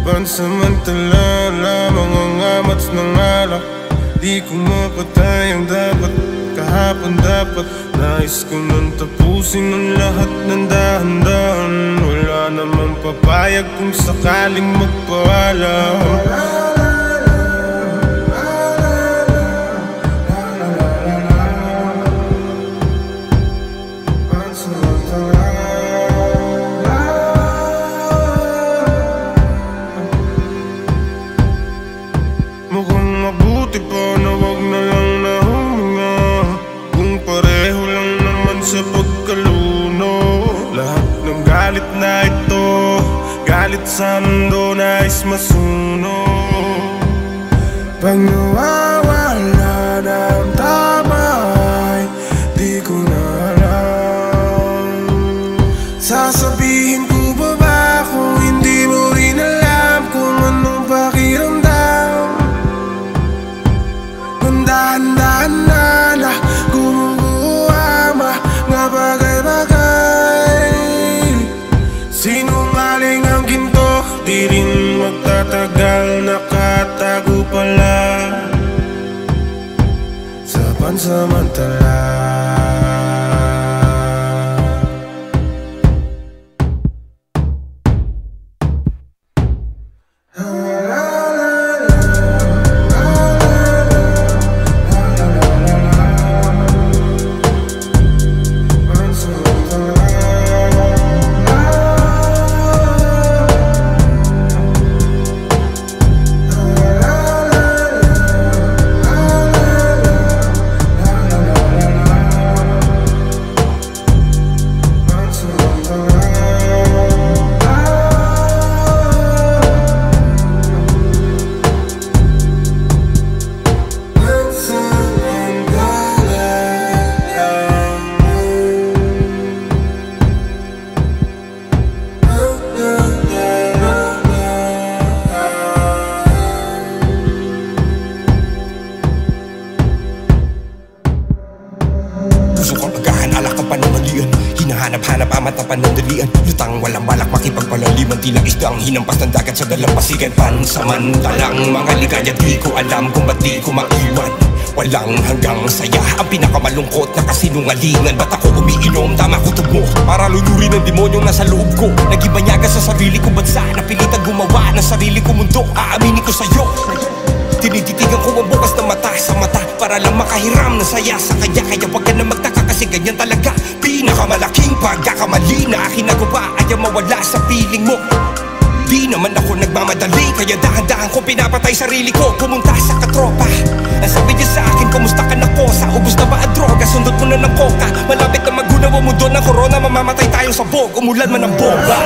Pansamantala lamang ang amats ng alak. Di ko mapatay ang dapat, kahapon dapat. Nais ko nang tapusin ang lahat ng dahan-dahan. Wala namang papayag kung sakaling magpaalam. Mukhang mabuti pa na wag na lang na huminga, kung pareho lang naman sa pagkaluno. Lahat ng galit na ito, galit sa mundo, nais masunog. Pag nawawala na ang tama ay di ko na alam. Sasabihin ko ba kung hindi mo rin alam kung anong pakiramdam? Dahan-dahan na gumuguha mga bagay-bagay. Sinungaling ang ginto, di rin magtatagal, nakatago pala sa pansamantala. Puso kang agahan, alak ang pananalian. Hinahanap-hanap amat ang panandalian. Lutang walang balak makipagpalaliman. Tila isda ang hinampas ng dagat sa dalampasigan. Pansamantalang mga ligaya, di ko alam kung ba't di ko maiwan. Walang hanggang saya, ang pinakamalungkot na kasinungalingan. Ba't ako umiinom, tama kutob mo para lulurin ang demonyong nasa loob ko. Nagibanyaga sa sarili kong bansa, napilitan gumawa ng sarili kong mundo. Aaminin ko sa'yo, tinititigan ko ang bukas na mata sa mata para lang makahiram ng saya sa kanya. Kaya wag ka na magtaka kasi ganyan talaga. Pinakamalaking pagkakamali na aking nagawa ay ang mawala sa piling mo. Di naman ako nagmamadali, kaya dahan-dahan ko pinapatay sarili ko. Pumunta sa katropa, ang sabi niya sa akin, kumusta ka na ko? Sa ubos na ba ang droga? Sundot mo na ng coca. Malapit na magunaw ang mundo ng corona, mamamatay tayo sa bog, umulan man ng bomba.